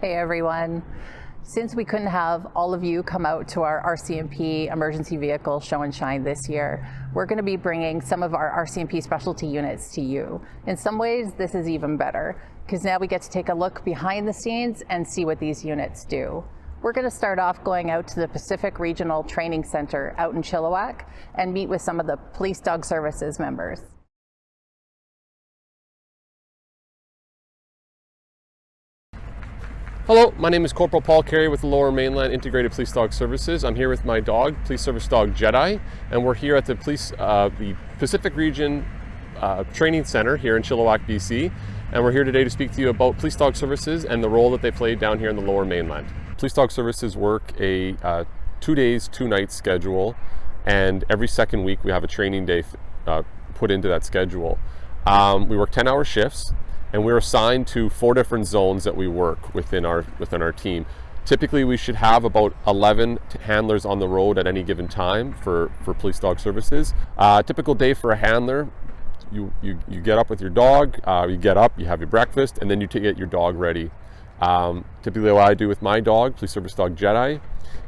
Hey everyone. Since we couldn't have all of you come out to our RCMP emergency vehicle show and shine this year, we're going to be bringing some of our RCMP specialty units to you. In some ways, this is even better, because now we get to take a look behind the scenes and see what these units do. We're going to start off going out to the Pacific Regional Training Center out in Chilliwack and meet with some of the Police Dog Services members. Hello, my name is Corporal Paul Carey with the Lower Mainland Integrated Police Dog Services. I'm here with my dog, Police Service Dog Jedi, and we're here at the Pacific Region Training Center here in Chilliwack, BC. And we're here today to speak to you about Police Dog Services and the role that they play down here in the Lower Mainland. Police Dog Services work a 2 days, 2 nights schedule, and every second week we have a training day put into that schedule. We work 10-hour shifts. And we're assigned to 4 different zones that we work within our team. Typically, we should have about 11 handlers on the road at any given time for Police Dog Services. Typical day for a handler: you get up with your dog, you get up, you have your breakfast, and then you get your dog ready. Typically, what I do with my dog, Police Service Dog Jedi,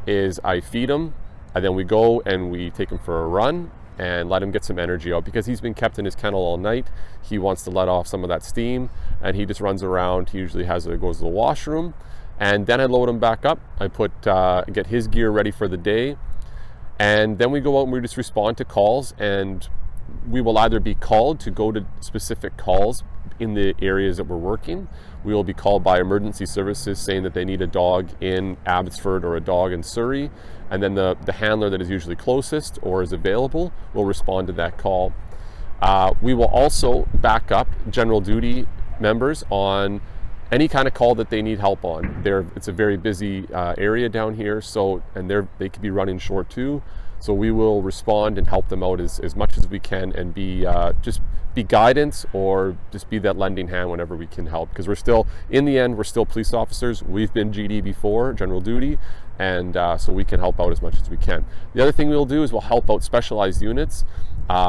is I feed him, and then we go and we take him for a run and let him get some energy out, because he's been kept in his kennel all night. He wants to let off some of that steam, and he just runs around. He usually goes to the washroom, and then I load him back up. I get his gear ready for the day, and then we go out and we just respond to calls, and we will either be called to go to specific calls in the areas that we're working. We will be called by emergency services saying that they need a dog in Abbotsford or a dog in Surrey, and then the handler that is usually closest or is available will respond to that call. We will also back up general duty members on any kind of call that they need help on. It's a very busy area down here, and they could be running short too. So we will respond and help them out as much as we can, and just be guidance, or just be that lending hand whenever we can help. Because in the end, we're still police officers. We've been GD before, general duty, and so we can help out as much as we can. The other thing we'll do is we'll help out specialized units,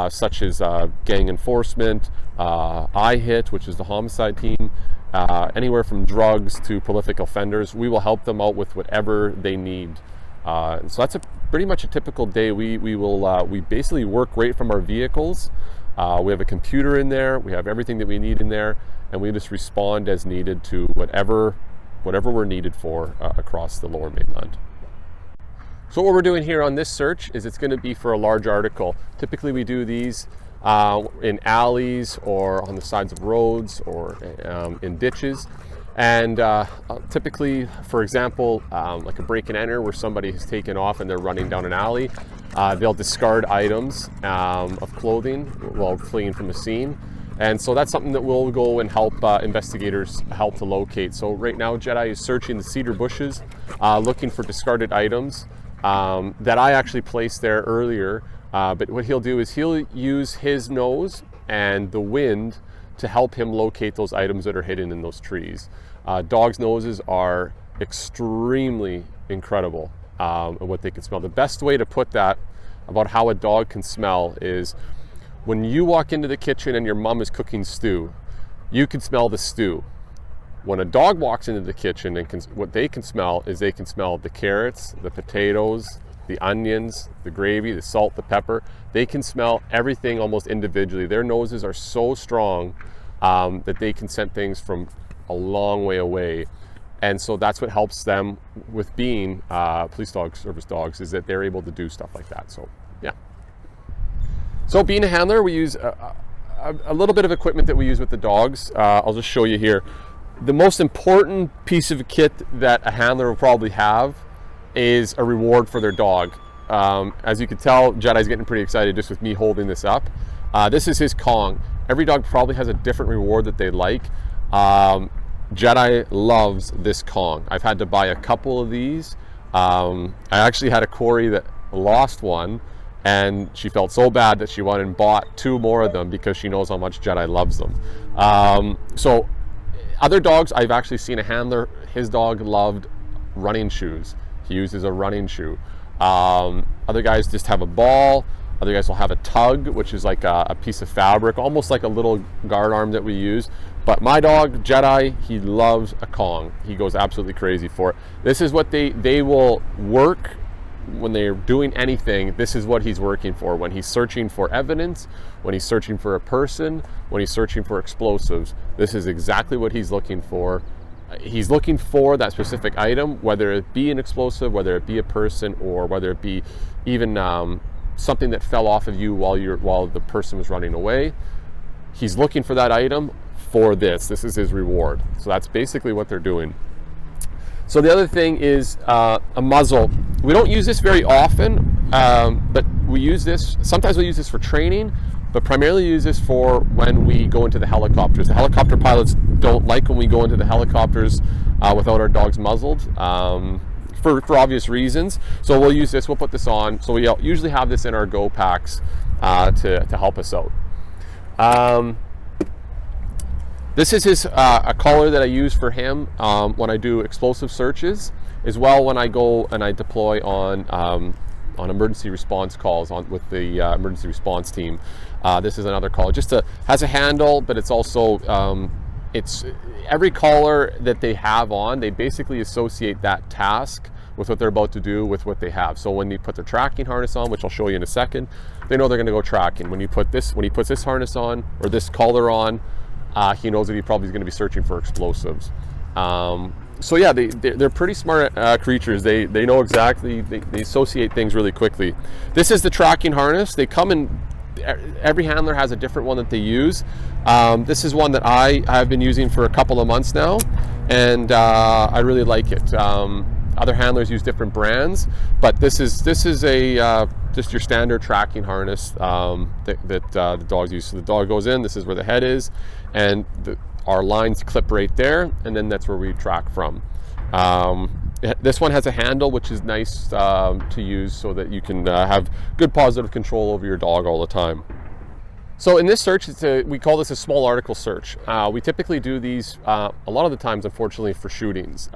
such as gang enforcement, IHIT, which is the homicide team, anywhere from drugs to prolific offenders. We will help them out with whatever they need. So that's pretty much a typical day. We basically work right from our vehicles. We have a computer in there. We have everything that we need in there, and we just respond as needed to whatever we're needed for across the Lower Mainland. So what we're doing here on this search is it's going to be for a large article. Typically we do these in alleys or on the sides of roads or in ditches. And typically, for example, like a break and enter where somebody has taken off and they're running down an alley, they'll discard items of clothing while fleeing from the scene. And so that's something that we'll go and help investigators help to locate. So right now, Jedi is searching the cedar bushes, looking for discarded items that I actually placed there earlier. But what he'll do is he'll use his nose and the wind to help him locate those items that are hidden in those trees. Dogs' noses are extremely incredible at what they can smell. The best way to put that about how a dog can smell is when you walk into the kitchen and your mom is cooking stew, you can smell the stew. When a dog walks into the kitchen, what they can smell is they can smell the carrots, the potatoes, the onions, the gravy, the salt, the pepper. They can smell everything almost individually. Their noses are so strong that they can scent things from a long way away. And so that's what helps them with being police dog service dogs, is that they're able to do stuff like that. So, yeah. So being a handler, we use a little bit of equipment that we use with the dogs. I'll just show you here. The most important piece of kit that a handler will probably have is a reward for their dog. As you can tell, Jedi's getting pretty excited just with me holding this up. This is his Kong. Every dog probably has a different reward that they like. Jedi loves this Kong. I've had to buy a couple of these. I actually had a Corey that lost one, and she felt so bad that she went and bought 2 more of them because she knows how much Jedi loves them. So other dogs, I've actually seen a handler, his dog loved running shoes. He uses a running shoe. Other guys just have a ball. Other guys will have a tug, which is like a piece of fabric, almost like a little guard arm that we use. But my dog, Jedi, he loves a Kong. He goes absolutely crazy for it. This is what they will work when they're doing anything. This is what he's working for. When he's searching for evidence, when he's searching for a person, when he's searching for explosives, this is exactly what he's looking for. He's looking for that specific item, whether it be an explosive, whether it be a person, or whether it be even something that fell off of you while the person was running away. He's looking for that item for this. This is his reward. So that's basically what they're doing. So the other thing is a muzzle. We don't use this very often, but we use this. Sometimes we use this for training, but primarily use this for when we go into the helicopters. The helicopter pilots don't like when we go into the helicopters without our dogs muzzled, for obvious reasons. So we'll use this, we'll put this on. So we usually have this in our go packs to help us out. This is his a collar that I use for him when I do explosive searches, as well when I go and I deploy on emergency response calls with the emergency response team. This is another collar. Has a handle, but it's also it's every collar that they have on. They basically associate that task with what they're about to do with what they have. So when you put the tracking harness on, which I'll show you in a second, they know they're going to go tracking. When he puts this harness on or this collar on, he knows that he probably is going to be searching for explosives. So yeah, they're pretty smart creatures. They know exactly, they associate things really quickly. This is the tracking harness. They come in, every handler has a different one that they use. This is one that I have been using for a couple of months now, and I really like it. Other handlers use different brands, but this is a just your standard tracking harness that the dogs use. So the dog goes in, this is where the head is, and our lines clip right there, and then that's where we track from. This one has a handle, which is nice to use so that you can have good positive control over your dog all the time. So in this search, we call this a small article search. We typically do these a lot of the times, unfortunately, for shootings.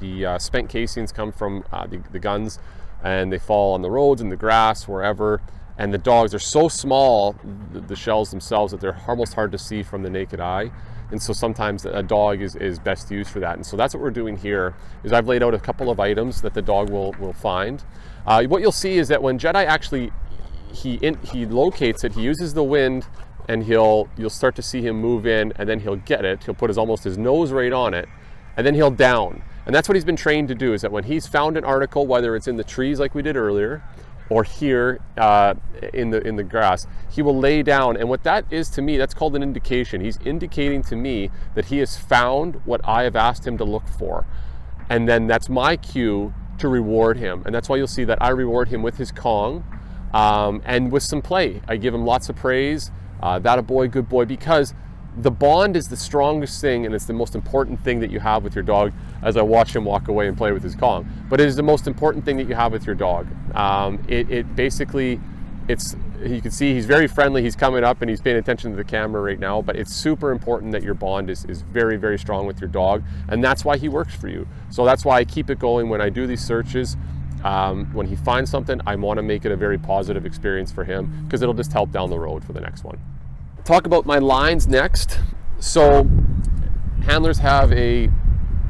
The spent casings come from the guns, and they fall on the roads, in the grass, wherever. And the dogs are so small, the shells themselves, that they're almost hard to see from the naked eye. And so sometimes a dog is best used for that. And so that's what we're doing here, is I've laid out a couple of items that the dog will find. What you'll see is that when Jedi actually, he locates it, he uses the wind, and you'll start to see him move in, and then he'll get it. He'll put almost his nose right on it, and then he'll down. And that's what he's been trained to do, is that when he's found an article, whether it's in the trees like we did earlier, or here in the grass, he will lay down. And what that is to me, that's called an indication. He's indicating to me that he has found what I have asked him to look for. And then that's my cue to reward him. And that's why you'll see that I reward him with his Kong and with some play. I give him lots of praise, that a boy, good boy, because the bond is the strongest thing, and it's the most important thing that you have with your dog, as I watch him walk away and play with his Kong. But it is the most important thing that you have with your dog. It basically, you can see he's very friendly, he's coming up and he's paying attention to the camera right now, but it's super important that your bond is very, very strong with your dog, and that's why he works for you. So that's why I keep it going when I do these searches. When he finds something, I want to make it a very positive experience for him, because it'll just help down the road for the next one. Talk about my lines next. So handlers have a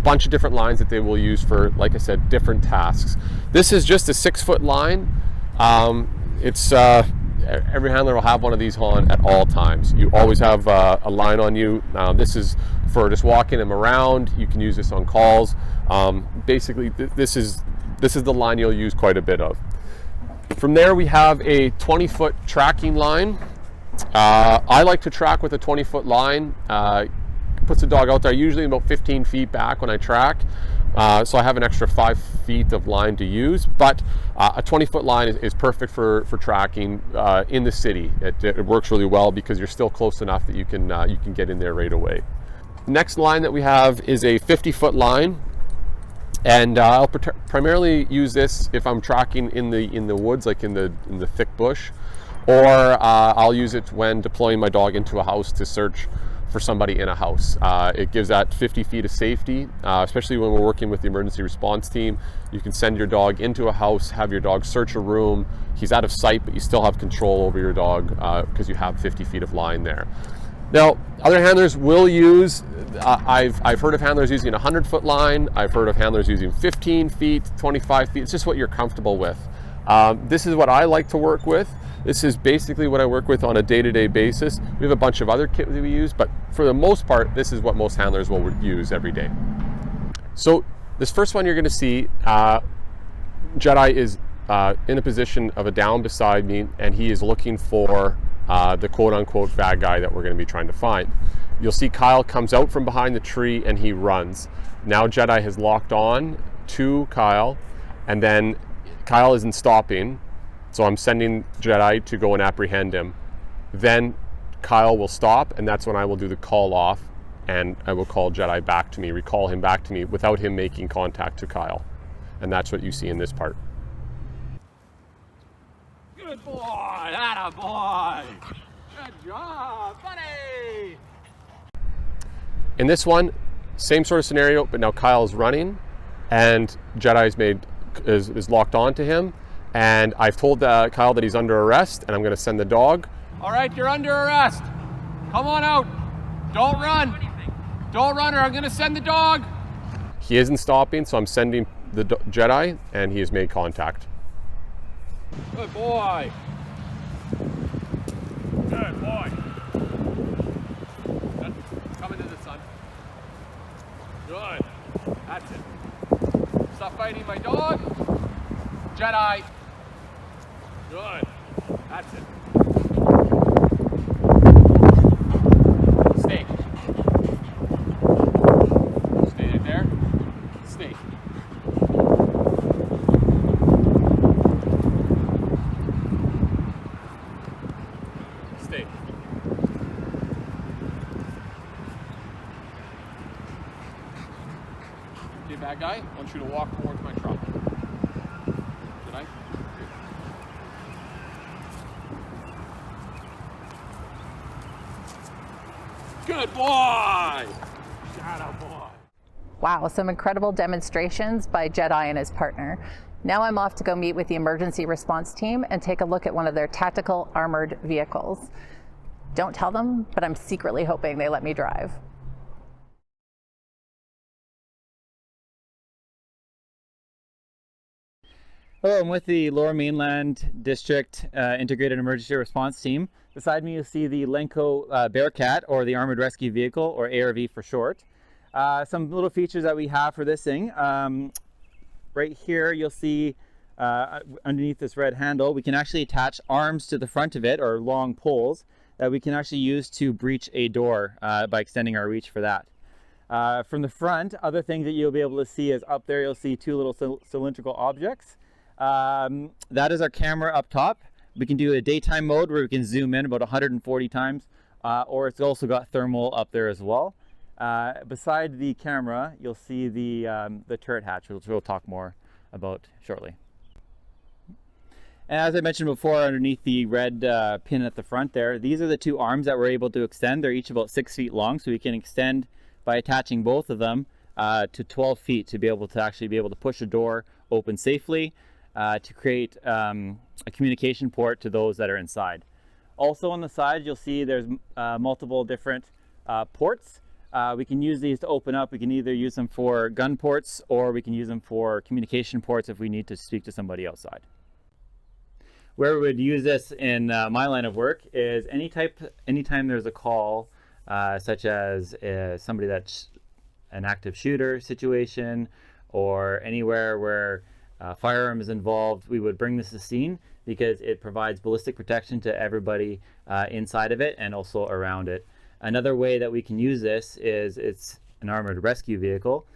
bunch of different lines that they will use for, like I said, different tasks. This is just a 6-foot line. Every handler will have one of these on at all times. You always have a line on you. This is for just walking them around. You can use this on calls. Basically, this is the line you'll use quite a bit of. From there, we have a 20-foot tracking line. I like to track with a 20-foot line. Puts the dog out there usually about 15 feet back when I track. So I have an extra 5 feet of line to use, but a 20-foot line is perfect for tracking in the city. It works really well because you're still close enough that you can get in there right away. Next line that we have is a 50-foot line, and I'll primarily use this if I'm tracking in the woods, like in the thick bush, or I'll use it when deploying my dog into a house to search for somebody in a house. It gives that 50 feet of safety, especially when we're working with the emergency response team. You can send your dog into a house, have your dog search a room. He's out of sight, but you still have control over your dog because you have 50 feet of line there. Now, other handlers will use, I've heard of handlers using a 100-foot line. I've heard of handlers using 15 feet, 25 feet. It's just what you're comfortable with. This is what I like to work with. This is basically what I work with on a day-to-day basis. We have a bunch of other kit that we use, but for the most part, this is what most handlers will use every day. So this first one you're going to see, Jedi is in a position of a down beside me, and he is looking for the quote-unquote bad guy that we're going to be trying to find. You'll see Kyle comes out from behind the tree and he runs. Now Jedi has locked on to Kyle, and then Kyle isn't stopping, so I'm sending Jedi to go and apprehend him. Then Kyle will stop, and that's when I will do the call off, and I will call Jedi back to me, recall him back to me without him making contact to Kyle. And that's what you see in this part. Good boy, atta boy. Good job, buddy. In this one, same sort of scenario, but now Kyle's running, and Jedi's is locked on to him, and I've told Kyle that he's under arrest, and I'm going to send the dog. All right, you're under arrest. Come on out. Don't run. Don't run, or I'm going to send the dog. He isn't stopping, so I'm sending the Jedi, and he has made contact. Good boy. Good boy. Good. Come into the sun. Good. That's it. Stop fighting my dog. Jedi. Good. That's it. Stay. Stay there. Stay. Stay. Okay, bad guy, I want you to walk towards my truck. Did I? Good boy! Shadow boy. Wow, some incredible demonstrations by Jedi and his partner. Now I'm off to go meet with the emergency response team and take a look at one of their tactical armored vehicles. Don't tell them, but I'm secretly hoping they let me drive. Hello, I'm with the Lower Mainland District Integrated Emergency Response Team. Beside me you see the Lenco Bearcat, or the Armored Rescue Vehicle, or ARV for short. Some little features that we have for this thing. Right here you'll see underneath this red handle, we can actually attach arms to the front of it, or long poles, that we can actually use to breach a door by extending our reach for that. From the front, other things that you'll be able to see is up there you'll see two little cylindrical objects. That is our camera up top. We can do a daytime mode where we can zoom in about 140 times, or it's also got thermal up there as well. Beside the camera, you'll see the turret hatch, which we'll talk more about shortly. And as I mentioned before, underneath the red pin at the front there, these are the two arms that we're able to extend. They're each about 6 feet long, so we can extend by attaching both of them to 12 feet to be able to push a door open safely, to create a communication port to those that are inside. Also on the side, you'll see there's multiple different ports. We can use these to open up. We can either use them for gun ports, or we can use them for communication ports if we need to speak to somebody outside. Where we would use this in my line of work is anytime there's a call, such as somebody that's an active shooter situation, or anywhere where firearm is involved, we would bring this to the scene because it provides ballistic protection to everybody inside of it and also around it. Another way that we can use this is it's an armored rescue vehicle.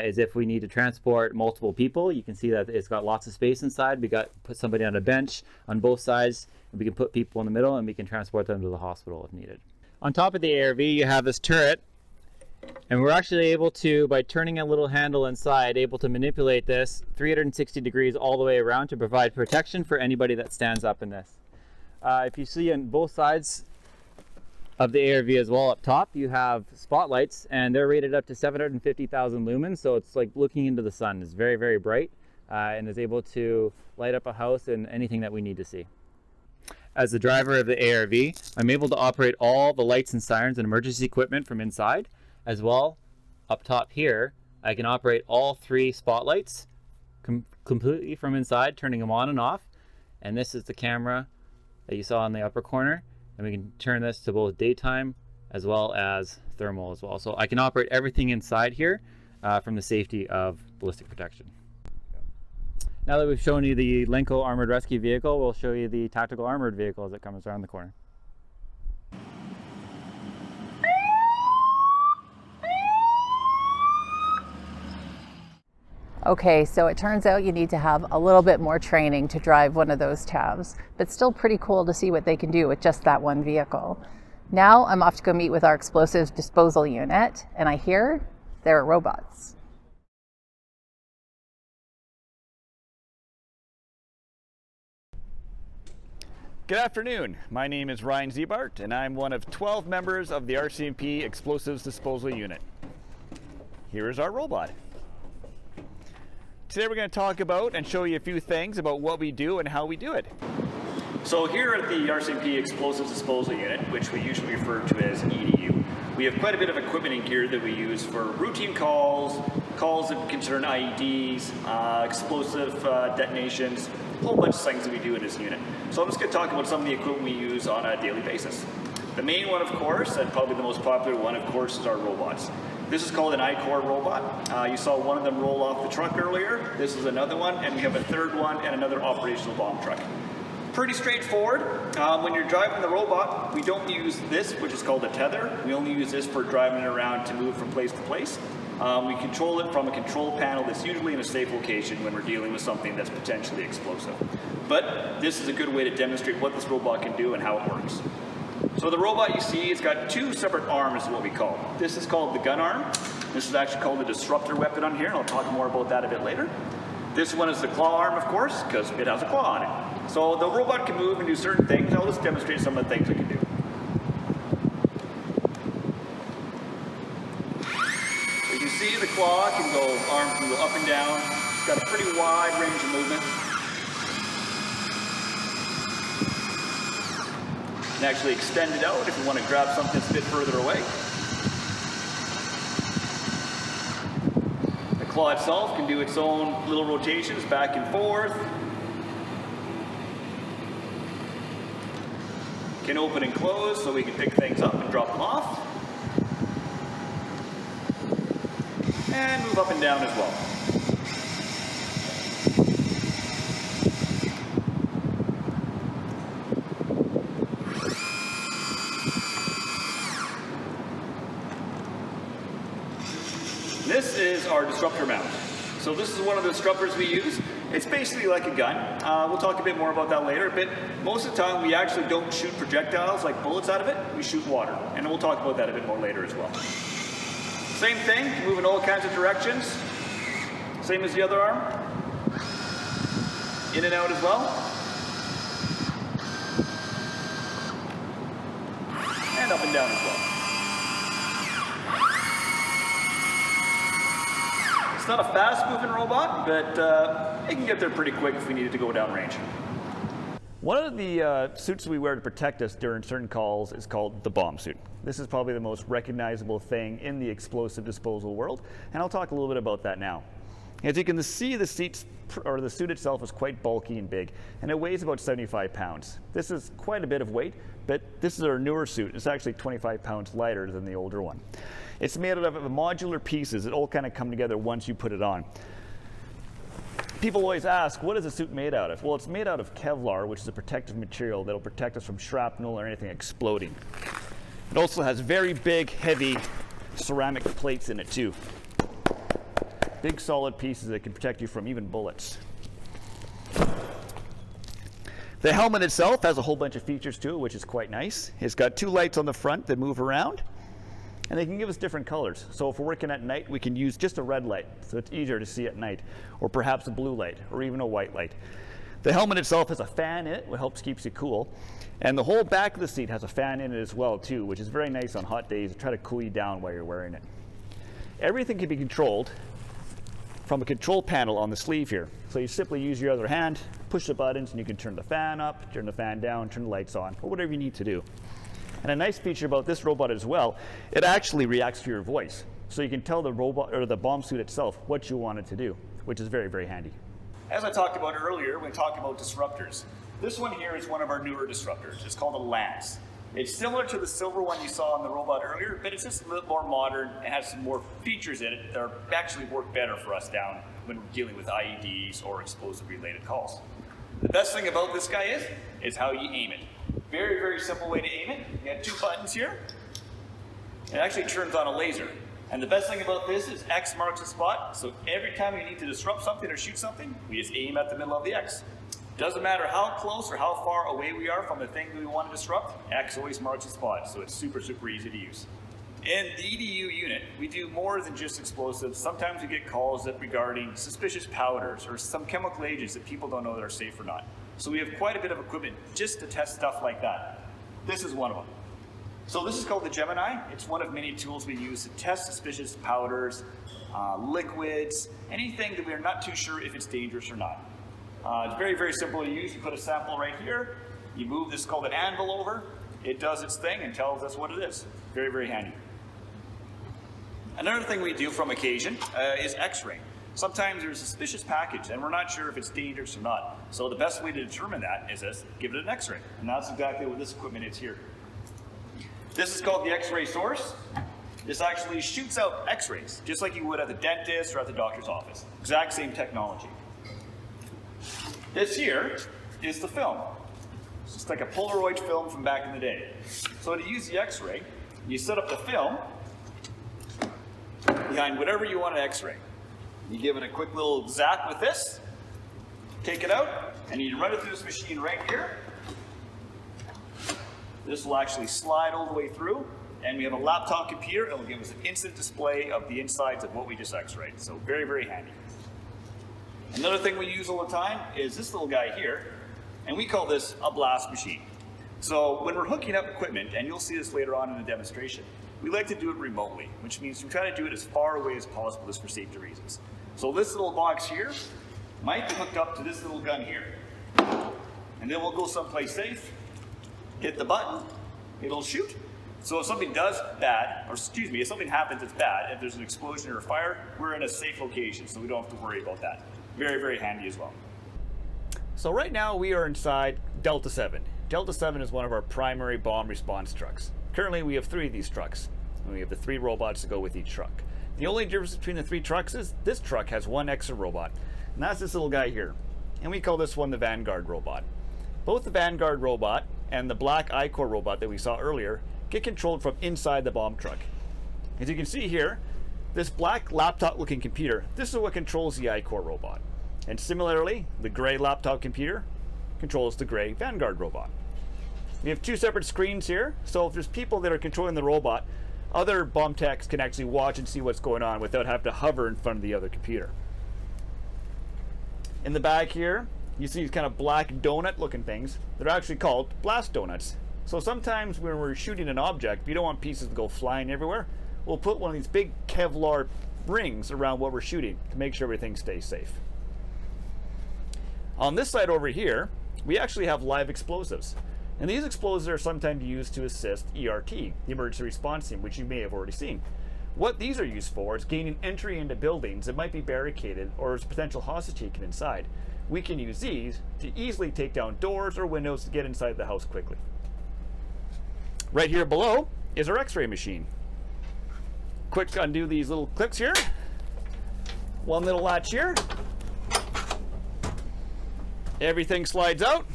Is if we need to transport multiple people. You can see that it's got lots of space inside. We put somebody on a bench on both sides, and we can put people in the middle, and we can transport them to the hospital if needed. On top of the ARV, you have this turret, and we're actually able to, by turning a little handle inside, able to manipulate this 360 degrees all the way around to provide protection for anybody that stands up in this. If you see on both sides of the ARV as well, up top you have spotlights, and they're rated up to 750,000 lumens, so it's like looking into the sun. It's very, very bright, and is able to light up a house and anything that we need to see. as the driver of the ARV, I'm able to operate all the lights and sirens and emergency equipment from inside. As well, up top here, I can operate all 3 spotlights completely from inside, turning them on and off. And this is the camera that you saw in the upper corner. And we can turn this to both daytime as well as thermal as well. So I can operate everything inside here from the safety of ballistic protection. Now that we've shown you the Lenco armored rescue vehicle, we'll show you the tactical armored vehicle as it comes around the corner. Okay, so it turns out you need to have a little bit more training to drive one of those TAVs, but still pretty cool to see what they can do with just that one vehicle. Now I'm off to go meet with our explosives disposal unit, and I hear there are robots. Good afternoon. My name is Ryan Ziebart, and I'm one of 12 members of the RCMP Explosives Disposal Unit. Here is our robot. Today we're going to talk about and show you a few things about what we do and how we do it. So here at the RCMP Explosives Disposal Unit, which we usually refer to as EDU, we have quite a bit of equipment and gear that we use for routine calls that concern IEDs, explosive detonations, a whole bunch of things that we do in this unit. So I'm just going to talk about some of the equipment we use on a daily basis. The main one, of course, and probably the most popular one, of course, is our robots. This is called an I-Core robot. You saw one of them roll off the truck earlier. This is another one, and we have a third one and another operational bomb truck. Pretty straightforward. When you're driving the robot, we don't use this, which is called a tether. We only use this for driving it around to move from place to place. We control it from a control panel that's usually in a safe location when we're dealing with something that's potentially explosive. But this is a good way to demonstrate what this robot can do and how it works. So the robot you see, it's got 2 separate arms, is what we call it. This is called the gun arm. This is actually called the disruptor weapon on here, and I'll talk more about that a bit later. This one is the claw arm, of course, because it has a claw on it. So the robot can move and do certain things. I'll just demonstrate some of the things it can do. As you see, the claw arm can go up and down. It's got a pretty wide range of movement. You can actually extend it out if you want to grab something that's a bit further away. The claw itself can do its own little rotations back and forth. Can open and close so we can pick things up and drop them off. And move up and down as well. This is our disruptor mount. So this is one of the disruptors we use. It's basically like a gun. We'll talk a bit more about that later, but most of the time we actually don't shoot projectiles like bullets out of it, we shoot water. And we'll talk about that a bit more later as well. Same thing, move in all kinds of directions. Same as the other arm. In and out as well. And up and down as well. It's not a fast moving robot, but it can get there pretty quick if we needed to go downrange. One of the suits we wear to protect us during certain calls is called the bomb suit. This is probably the most recognizable thing in the explosive disposal world, and I'll talk a little bit about that now. As you can see, the suit itself is quite bulky and big, and it weighs about 75 pounds. This is quite a bit of weight, but this is our newer suit. It's actually 25 pounds lighter than the older one. It's made out of modular pieces that all kind of come together once you put it on. People always ask, what is a suit made out of? Well, it's made out of Kevlar, which is a protective material that will protect us from shrapnel or anything exploding. It also has very big, heavy ceramic plates in it too. Big solid pieces that can protect you from even bullets. The helmet itself has a whole bunch of features to it, which is quite nice. It's got 2 lights on the front that move around, and they can give us different colors. So if we're working at night, we can use just a red light, so it's easier to see at night, or perhaps a blue light, or even a white light. The helmet itself has a fan in it, which helps keep you cool. And the whole back of the seat has a fan in it as well too, which is very nice on hot days to try to cool you down while you're wearing it. Everything can be controlled from a control panel on the sleeve here. So you simply use your other hand, push the buttons and you can turn the fan up, turn the fan down, turn the lights on, or whatever you need to do. And a nice feature about this robot as well, it actually reacts to your voice. So you can tell the robot or the bomb suit itself what you want it to do, which is very, very handy. As I talked about earlier, when talking about disruptors, this one here is one of our newer disruptors. It's called a Lance. It's similar to the silver one you saw on the robot earlier, but it's just a little more modern and has some more features in it that actually work better for us down when we're dealing with IEDs or explosive related calls. The best thing about this guy is how you aim it. Very, very simple way to aim it. You got 2 buttons here. It actually turns on a laser. And the best thing about this is X marks the spot, so every time you need to disrupt something or shoot something, we just aim at the middle of the X. Doesn't matter how close or how far away we are from the thing that we want to disrupt, X always marks the spot, so it's super, super easy to use. In the EDU unit, we do more than just explosives. Sometimes we get calls regarding suspicious powders or some chemical agents that people don't know that are safe or not. So we have quite a bit of equipment just to test stuff like that. This is one of them. So this is called the Gemini. It's one of many tools we use to test suspicious powders, liquids, anything that we are not too sure if it's dangerous or not. It's very, very simple to use. You put a sample right here, you move this called an anvil over, it does its thing and tells us what it is. Very, very handy. Another thing we do from occasion is X-ray. Sometimes there's a suspicious package and we're not sure if it's dangerous or not. So the best way to determine that is to give it an X-ray. And that's exactly what this equipment is here. This is called the X-ray source. This actually shoots out X-rays, just like you would at the dentist or at the doctor's office. Exact same technology. This here is the film. It's just like a Polaroid film from back in the day. So to use the X-ray, you set up the film behind whatever you want to X-ray. You give it a quick little zap with this, take it out, and you run it through this machine right here. This will actually slide all the way through, and we have a laptop computer. It will give us an instant display of the insides of what we just X-rayed. So very, very handy. Another thing we use all the time is this little guy here, and we call this a blast machine. So when we're hooking up equipment, and you'll see this later on in the demonstration, we like to do it remotely, which means we try to do it as far away as possible just for safety reasons. So this little box here might be hooked up to this little gun here. And then we'll go someplace safe, hit the button, it'll shoot. So if something does bad, or excuse me, if something happens that's bad, if there's an explosion or a fire, we're in a safe location, so we don't have to worry about that. Very, very handy as well. So right now we are inside Delta 7. Delta 7 is one of our primary bomb response trucks. Currently we have 3 of these trucks, and we have the 3 robots to go with each truck. The only difference between the 3 trucks is this truck has 1 extra robot, and that's this little guy here. And we call this one the Vanguard robot. Both the Vanguard robot and the black I-Core robot that we saw earlier get controlled from inside the bomb truck. As you can see here, this black laptop looking computer, this is what controls the I-Core robot. And similarly, the gray laptop computer controls the gray Vanguard robot. We have 2 separate screens here, so if there's people that are controlling the robot, other bomb techs can actually watch and see what's going on without having to hover in front of the other computer. In the back here, you see these kind of black donut looking things. They're actually called blast donuts. So sometimes when we're shooting an object, we don't want pieces to go flying everywhere. We'll put one of these big Kevlar rings around what we're shooting to make sure everything stays safe. On this side over here, we actually have live explosives. And these explosives are sometimes used to assist ERT, the emergency response team, which you may have already seen. What these are used for is gaining entry into buildings that might be barricaded or there's potential hostage taken inside. We can use these to easily take down doors or windows to get inside the house quickly. Right here below is our X-ray machine. Quick undo these little clips here. One little latch here. Everything slides out.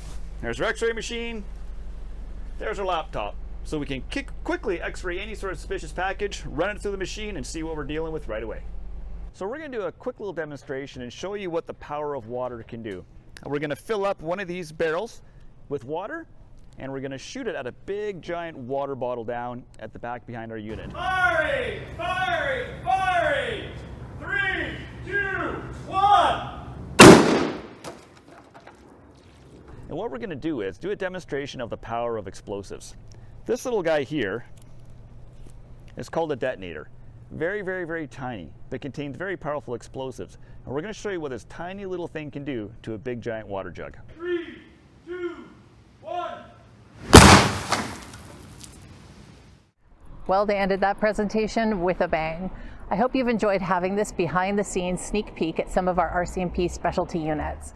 There's our X-ray machine. There's our laptop. So we can quickly X-ray any sort of suspicious package, run it through the machine, and see what we're dealing with right away. So we're going to do a quick little demonstration and show you what the power of water can do. We're going to fill up one of these barrels with water, and we're going to shoot it at a big giant water bottle down at the back behind our unit. Firing! Firing! Firing! 3, 2, 1! And what we're going to do is do a demonstration of the power of explosives. This little guy here is called a detonator. very, very, very tiny, but contains very powerful explosives. And we're going to show you what this tiny little thing can do to a big giant water jug. 3, 2, 1. Well, they ended that presentation with a bang. I hope you've enjoyed having this behind the scenes sneak peek at some of our RCMP specialty units.